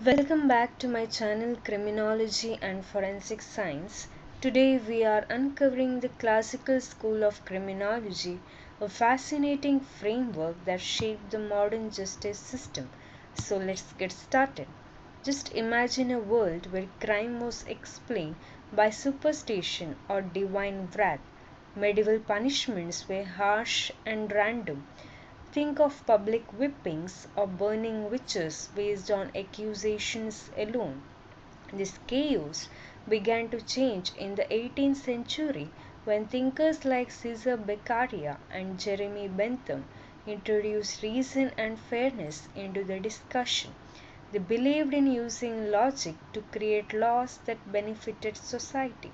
Welcome back to my channel Criminology and Forensic Science. Today we are uncovering the Classical School of Criminology, a fascinating framework that shaped the modern justice system. So let's get started. Just imagine a world where crime was explained by superstition or divine wrath. Medieval punishments were harsh and random. Think of public whippings or burning witches based on accusations alone. This chaos began to change in the 18th century when thinkers like Cesare Beccaria and Jeremy Bentham introduced reason and fairness into the discussion. They believed in using logic to create laws that benefited society.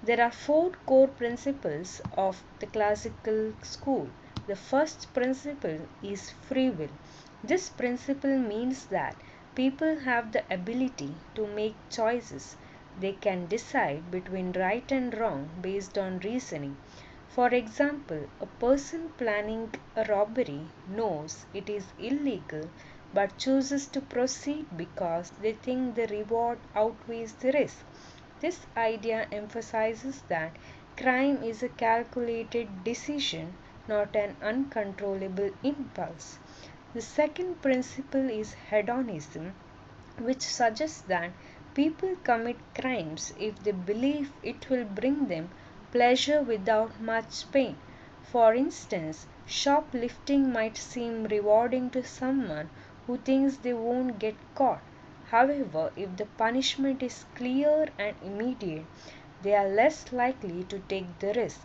There are four core principles of the classical school. The first principle is free will. This principle means that people have the ability to make choices. They can decide between right and wrong based on reasoning. For example, a person planning a robbery knows it is illegal but chooses to proceed because they think the reward outweighs the risk. This idea emphasizes that crime is a calculated decision, not an uncontrollable impulse. The second principle is hedonism, which suggests that people commit crimes if they believe it will bring them pleasure without much pain. For instance, shoplifting might seem rewarding to someone who thinks they won't get caught. However, if the punishment is clear and immediate, they are less likely to take the risk.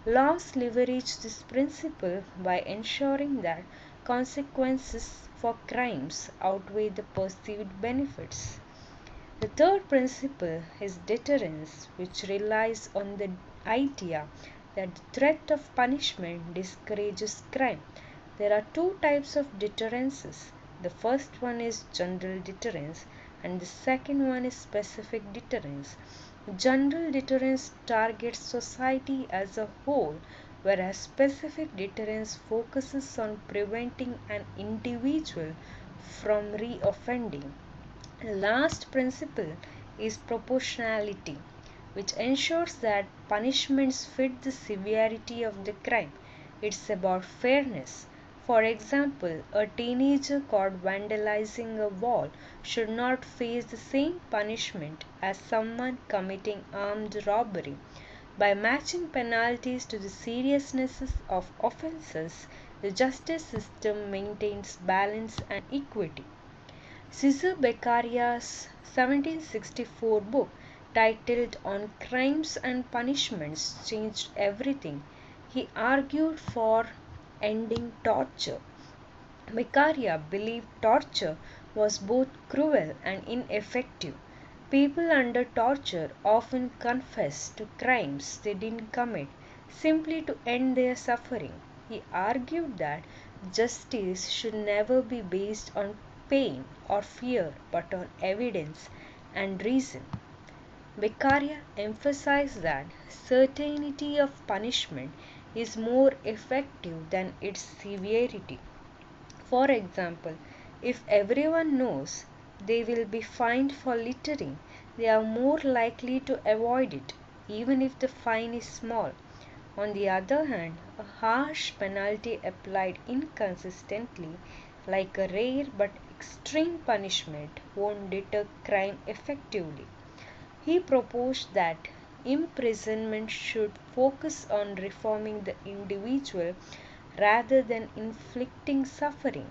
Laws leverage this principle by ensuring that consequences for crimes outweigh the perceived benefits. The third principle is deterrence, which relies on the idea that the threat of punishment discourages crime. There are two types of deterrences. The first one is general deterrence, and the second one is specific deterrence. General deterrence targets society as a whole, whereas specific deterrence focuses on preventing an individual from reoffending. The last principle is proportionality, which ensures that punishments fit the severity of the crime. It's about fairness. For example, a teenager caught vandalizing a wall should not face the same punishment as someone committing armed robbery. By matching penalties to the seriousness of offenses, the justice system maintains balance and equity. Cesare Beccaria's 1764 book, titled On Crimes and Punishments, changed everything. He argued for ending torture. Beccaria believed torture was both cruel and ineffective. People under torture often confess to crimes they didn't commit simply to end their suffering. He argued that justice should never be based on pain or fear but on evidence and reason. Beccaria emphasized that certainty of punishment is more effective than its severity. For example, if everyone knows they will be fined for littering, they are more likely to avoid it, even if the fine is small. On the other hand, a harsh penalty applied inconsistently, like a rare but extreme punishment, won't deter crime effectively. He proposed that imprisonment should focus on reforming the individual rather than inflicting suffering.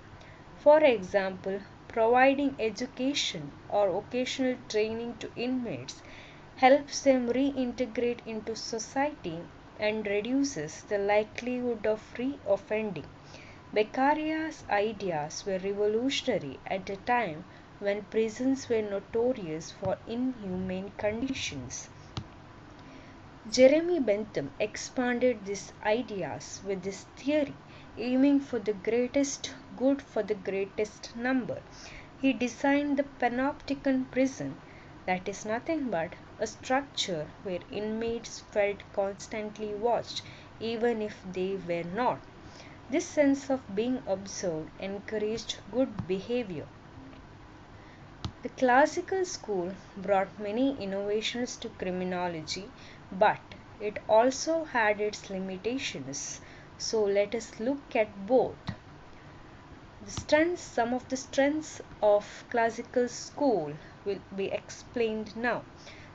For example, providing education or occasional training to inmates helps them reintegrate into society and reduces the likelihood of reoffending. Beccaria's ideas were revolutionary at a time when prisons were notorious for inhumane conditions. Jeremy Bentham expanded these ideas with this theory, aiming for the greatest good for the greatest number. He designed the Panopticon prison, that is nothing but a structure where inmates felt constantly watched, even if they were not. This sense of being observed encouraged good behavior. The classical school brought many innovations to criminology, but it also had its limitations. So let us look at both. Some of the strengths of classical school will be explained now.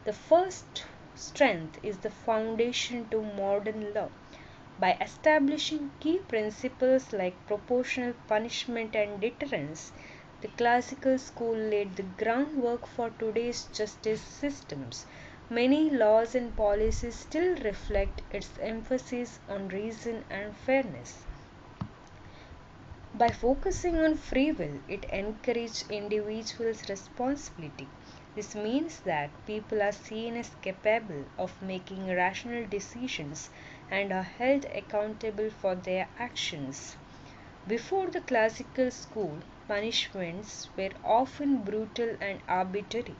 The first strength is the foundation to modern law. By establishing key principles like proportional punishment and deterrence, the classical school laid the groundwork for today's justice systems. Many laws and policies still reflect its emphasis on reason and fairness. By focusing on free will, it encouraged individuals' responsibility. This means that people are seen as capable of making rational decisions and are held accountable for their actions. Before the classical school, punishments were often brutal and arbitrary.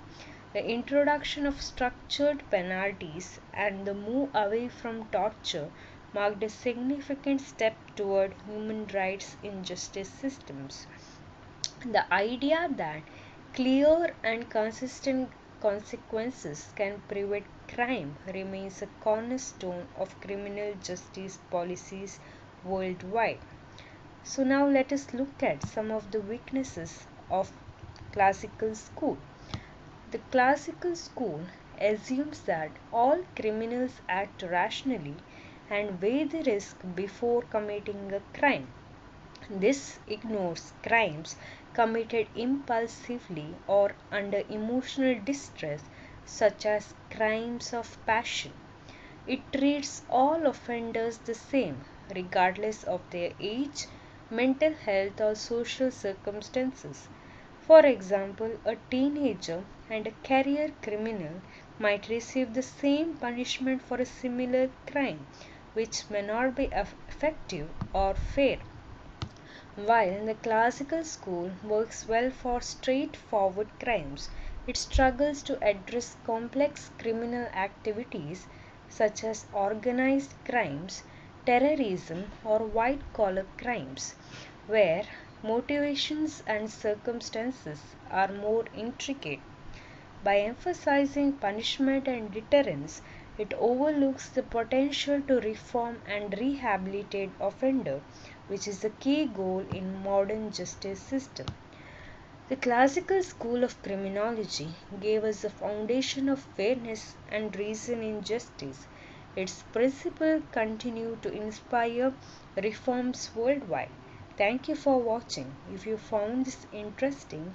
The introduction of structured penalties and the move away from torture marked a significant step toward human rights in justice systems. The idea that clear and consistent consequences can prevent crime remains a cornerstone of criminal justice policies worldwide. So now let us look at some of the weaknesses of classical school. The classical school assumes that all criminals act rationally and weigh the risk before committing a crime. This ignores crimes committed impulsively or under emotional distress, such as crimes of passion. It treats all offenders the same, regardless of their age, mental health, or social circumstances. For example, a teenager and a career criminal might receive the same punishment for a similar crime, which may not be effective or fair. While the classical school works well for straightforward crimes, it struggles to address complex criminal activities such as organized crimes, terrorism, or white collar crimes, where motivations and circumstances are more intricate. By emphasizing punishment and deterrence, it overlooks the potential to reform and rehabilitate offenders, which is a key goal in modern justice system. The classical school of criminology gave us a foundation of fairness and reason in justice. Its principles continue to inspire reforms worldwide. Thank you for watching. If you found this interesting,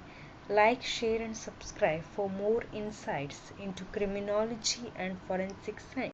like, share and subscribe for more insights into criminology and forensic science.